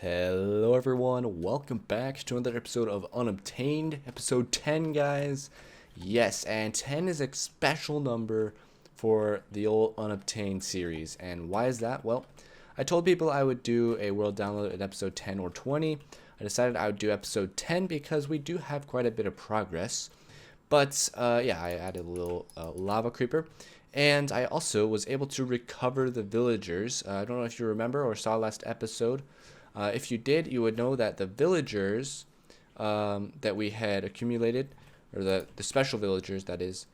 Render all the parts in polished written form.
Hello everyone, welcome back to another episode of Unobtained, episode 10 guys. Yes, and 10 is a special number for the old Unobtained series. And why is that? Well, I told people I would do a world download at episode 10 or 20. I decided I would do episode 10 because we do have quite a bit of progress. But yeah, I added a little lava creeper. And I also was able to recover the villagers. I don't know if you remember or saw last episode. If you did, you would know that the villagers that we had accumulated, or the special villagers that is,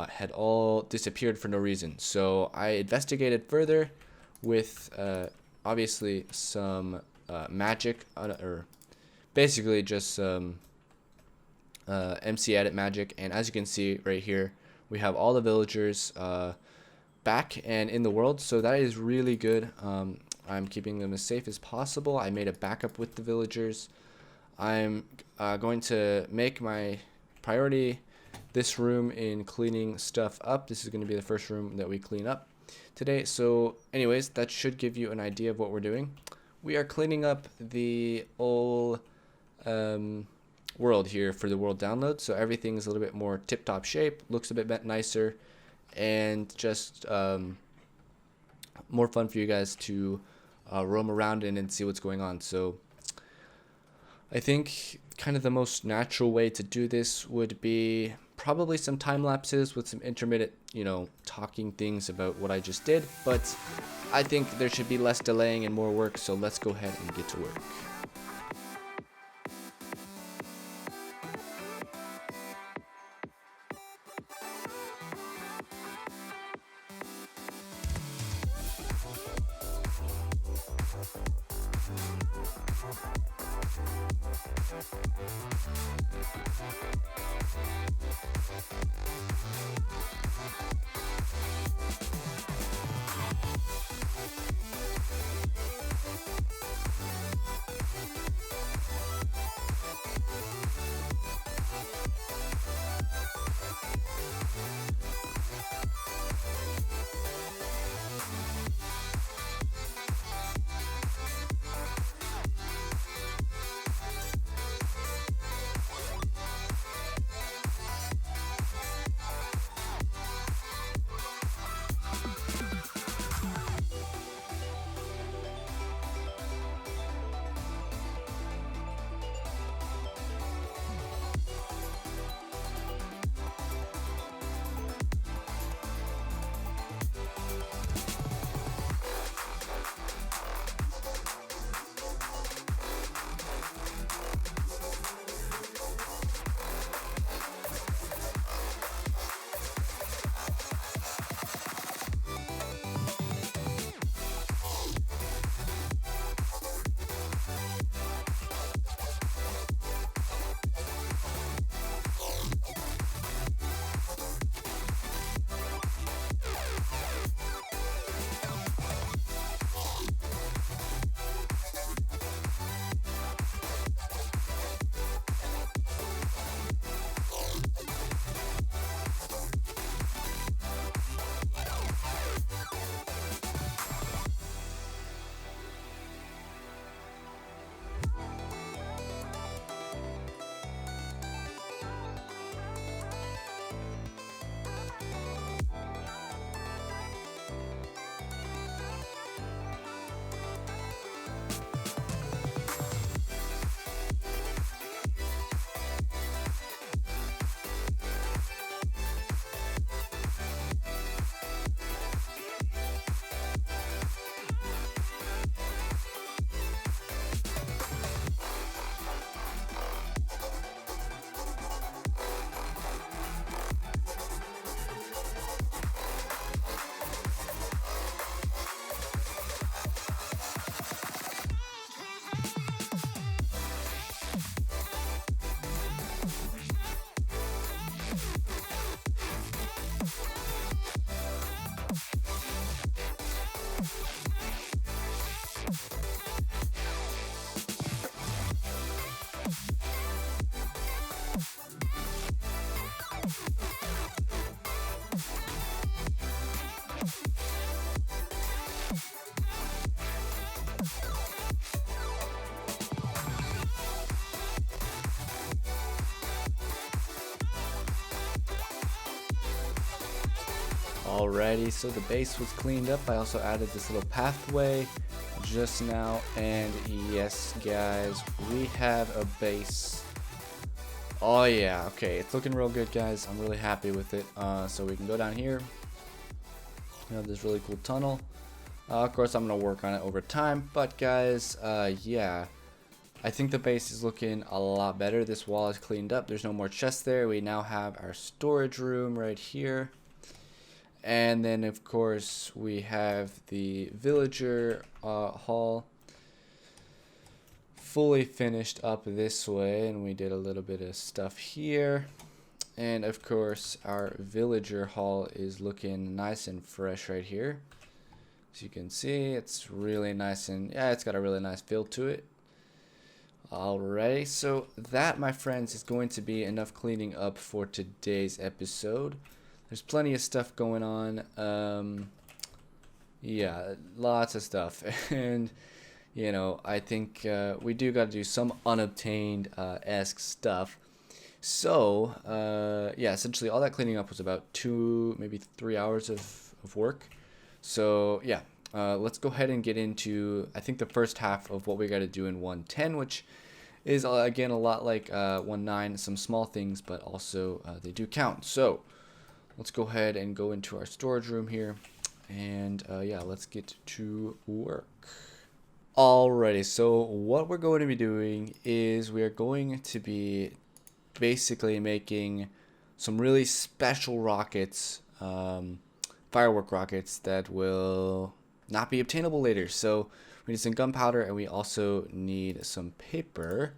had all disappeared for no reason. So I investigated further with obviously some magic, or basically just some MC edit magic. And as you can see right here, we have all the villagers back and in the world. So that is really good. I'm keeping them as safe as possible. I made a backup with the villagers. I'm going to make my priority this room in cleaning stuff up. This is going to be the first room that we clean up today. So anyways, that should give you an idea of what we're doing. We are cleaning up the old world here for the world download. So everything's a little bit more tip-top shape, looks a bit nicer, and just more fun for you guys to roam around in and see what's going on. So I think kind of the most natural way to do this would be probably some time lapses with some intermittent, talking things about what I just did. But I think there should be less delaying and more work. So let's go ahead and get to work. Alrighty, so the base was cleaned up. I also added this little pathway just now, and yes guys, we have a base. Oh yeah, okay, it's looking real good guys. I'm really happy with it. So we can go down here. We have this really cool tunnel. Of course I'm gonna work on it over time, but guys, yeah, I think the base is looking a lot better. This wall is cleaned up. There's no more chests there. We now have our storage room right here. And then of course we have the villager hall fully finished up this way, and we did a little bit of stuff here. And of course our villager hall is looking nice and fresh right here. As you can see, it's really nice, and yeah, it's got a really nice feel to it. Alright, so that, my friends, is going to be enough cleaning up for today's episode. There's plenty of stuff going on. Yeah, lots of stuff. And, you know, I think we do got to do some Unobtained-esque stuff. So, yeah, essentially all that cleaning up was about 2, maybe 3 hours of work. So, yeah, let's go ahead and get into, I think, the first half of what we got to do in 1.10, which is, again, a lot like 1.9, some small things, but also they do count. So, let's go ahead and go into our storage room here, and yeah, let's get to work. Alrighty, so what we're going to be doing is we are going to be basically making some really special rockets, firework rockets that will not be obtainable later. So we need some gunpowder, and we also need some paper.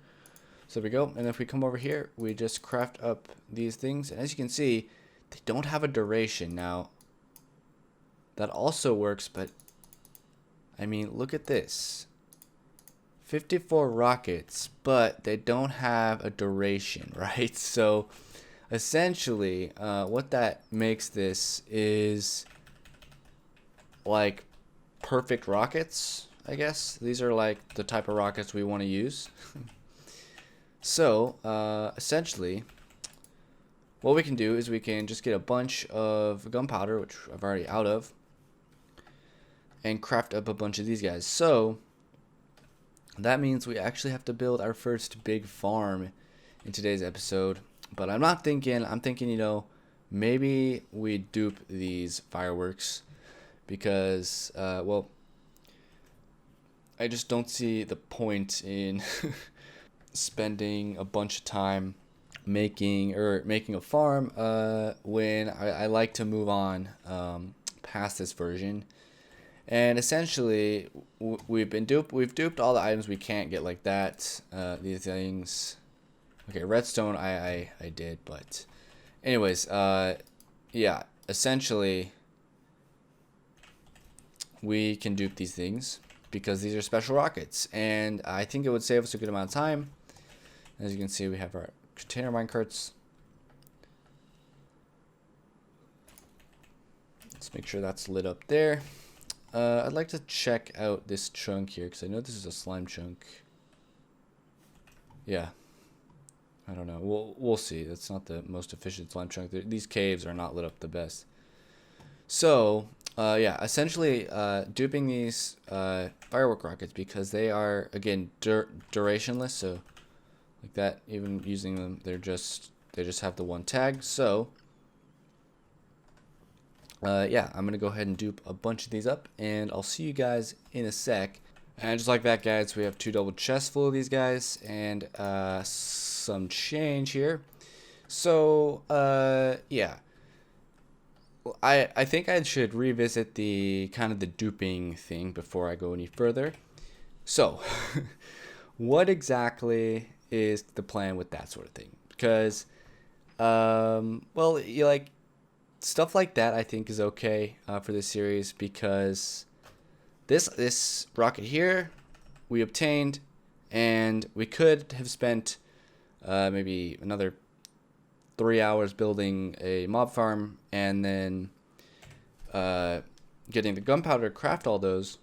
So there we go. And if we come over here, we just craft up these things, and as you can see, they don't have a duration. Now that also works, but I mean, look at this. 54 rockets, but they don't have a duration, right? So essentially, what that makes this is like perfect rockets, I guess. These are like the type of rockets we want to use. So, essentially, what we can do is we can just get a bunch of gunpowder, which I'm already out of, and craft up a bunch of these guys. So that means we actually have to build our first big farm in today's episode. But I'm not thinking, I'm thinking, you know, maybe we dupe these fireworks because, well, I just don't see the point in spending a bunch of time making a farm when I like to move on past this version. And essentially, we've duped all the items we can't get like that. These things. Okay, redstone I did, but anyways, yeah, essentially we can dupe these things because these are special rockets, and I think it would save us a good amount of time. As you can see, we have our container minecarts. Let's make sure that's lit up there. I'd like to check out this chunk here because I know this is a slime chunk. Yeah, I don't know. We'll see. That's not the most efficient slime chunk. These caves are not lit up the best. So yeah, essentially duping these firework rockets because they are, again, durationless. So like that, even using them, they just have the one tag. So yeah, I'm gonna go ahead and dupe a bunch of these up, and I'll see you guys in a sec. And just like that, guys, we have 2 double chests full of these guys, and some change here. So yeah, I think I should revisit the kind of the duping thing before I go any further. So what exactly is the plan with that sort of thing? Because well, you like stuff like that, I think, is okay for this series, because this rocket here we obtained, and we could have spent maybe another 3 hours building a mob farm, and then getting the gunpowder to craft all those,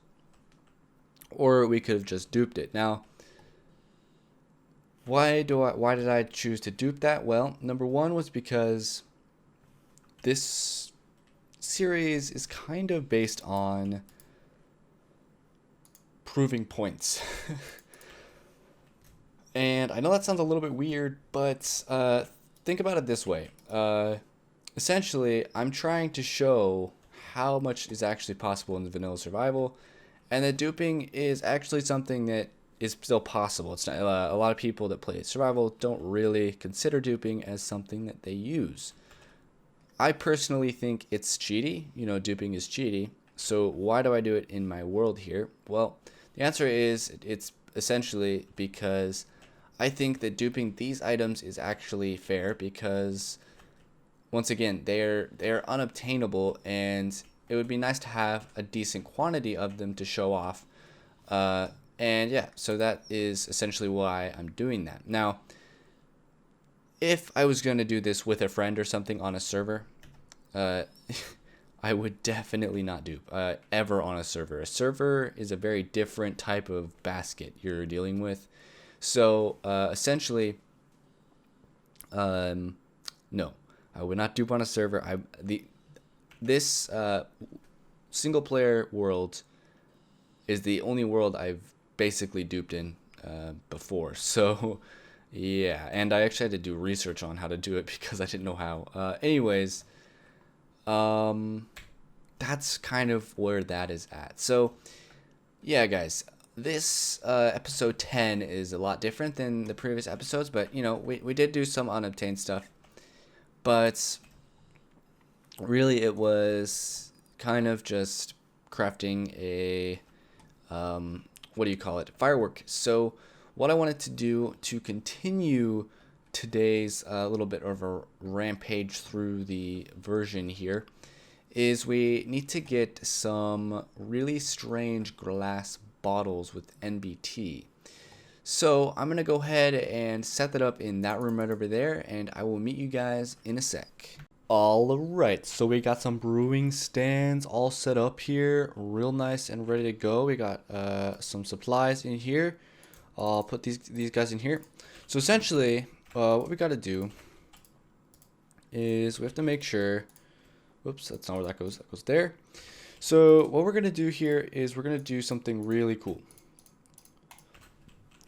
or we could have just duped it. Now, why did I choose to dupe that? Well, number one was because this series is kind of based on proving points. And I know that sounds a little bit weird, but think about it this way. Essentially, I'm trying to show how much is actually possible in the vanilla survival, and that duping is actually something that is still possible. It's not, a lot of people that play survival don't really consider duping as something that they use. I personally think it's cheaty. You know, duping is cheaty. So why do I do it in my world here? Well, the answer is it's essentially because I think that duping these items is actually fair because, once again, they're unobtainable, and it would be nice to have a decent quantity of them to show off. And yeah, so that is essentially why I'm doing that. Now, if I was going to do this with a friend or something on a server, I would definitely not dupe ever on a server. A server is a very different type of basket you're dealing with. So essentially, no, I would not dupe on a server. This single player world is the only world I've basically duped in before. So yeah, and I actually had to do research on how to do it because I didn't know how. Anyways, that's kind of where that is at. So yeah, guys, this episode 10 is a lot different than the previous episodes, but you know, we did do some unobtained stuff, but really it was kind of just crafting a what do you call it, firework. So what I wanted to do to continue today's little bit of a rampage through the version here is we need to get some really strange glass bottles with NBT. So I'm gonna go ahead and set that up in that room right over there, and I will meet you guys in a sec. Alright, so we got some brewing stands all set up here, real nice and ready to go. We got some supplies in here. I'll put these guys in here. So essentially, what we gotta do is we have to make sure, whoops, that's not where that goes there. So what we're gonna do here is we're gonna do something really cool.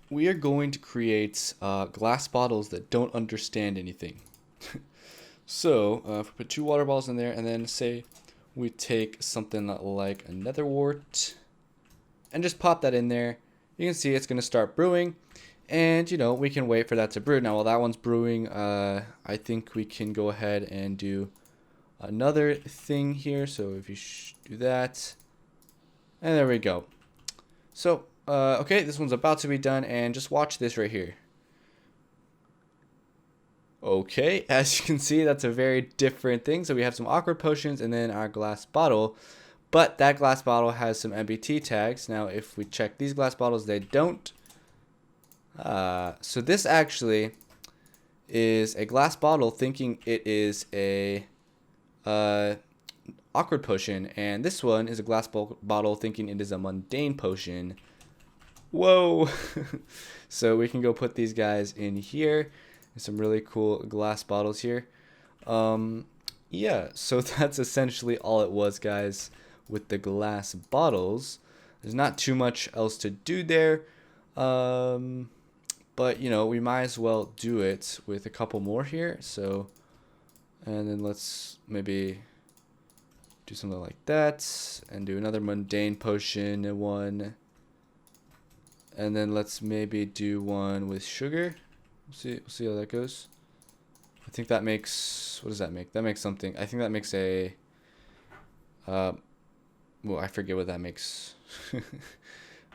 We are going to create glass bottles that don't understand anything. So if we put 2 water bottles in there, and then say we take something like a nether wart and just pop that in there, you can see it's going to start brewing, and you know, we can wait for that to brew. Now while that one's brewing, I think we can go ahead and do another thing here. So if you do that, and there we go. So okay, this one's about to be done, and just watch this right here. Okay, as you can see, that's a very different thing. So we have some awkward potions and then our glass bottle, but that glass bottle has some MBT tags. Now if we check these glass bottles, they don't. So this actually is a glass bottle thinking it is a awkward potion, and this one is a glass bottle thinking it is a mundane potion. Whoa. So we can go put these guys in here. Some really cool glass bottles here. Yeah, so that's essentially all it was, guys, with the glass bottles. There's not too much else to do there, but you know, we might as well do it with a couple more here. So, and then let's maybe do something like that and do another mundane potion in one, and then let's maybe do one with sugar. We'll see how that goes. I think that makes, what does that make? That makes something. I think that makes a, well, I forget what that makes.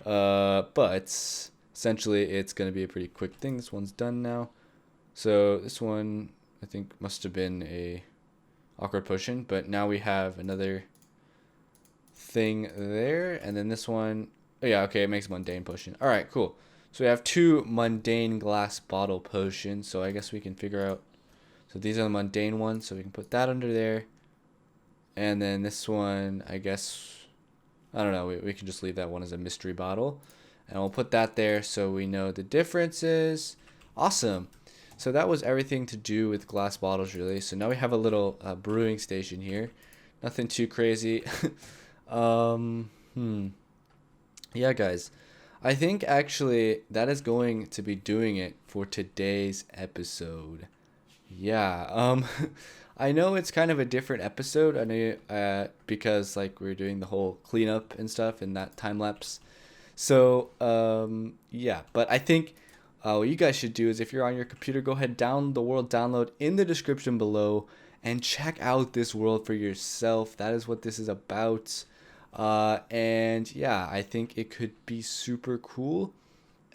But essentially it's going to be a pretty quick thing. This one's done now. So this one, I think, must have been a awkward potion, but now we have another thing there. And then this one, oh yeah, okay, it makes mundane potion. All right, cool. So we have 2 mundane glass bottle potions. So I guess we can figure out. So these are the mundane ones. So we can put that under there. And then this one, I guess, I don't know. We can just leave that one as a mystery bottle. And we'll put that there so we know the differences. Awesome. So that was everything to do with glass bottles, really. So now we have a little brewing station here Nothing too crazy. um, hmm. Yeah, guys. I think actually that is going to be doing it for today's episode. Yeah. I know it's kind of a different episode. I know because like we're doing the whole cleanup and stuff in that time lapse. So, yeah, but I think what you guys should do is if you're on your computer, go ahead, download the world download in the description below and check out this world for yourself. That is what this is about. And yeah, I think it could be super cool.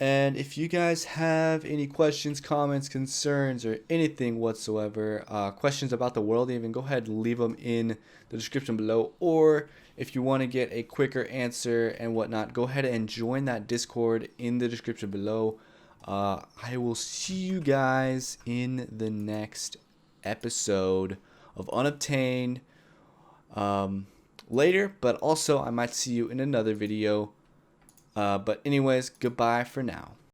And if you guys have any questions, comments, concerns, or anything whatsoever, questions about the world even, go ahead and leave them in the description below. Or if you want to get a quicker answer and whatnot, go ahead and join that Discord in the description below. I will see you guys in the next episode of Unobtained later, but also I might see you in another video. But anyways, goodbye for now.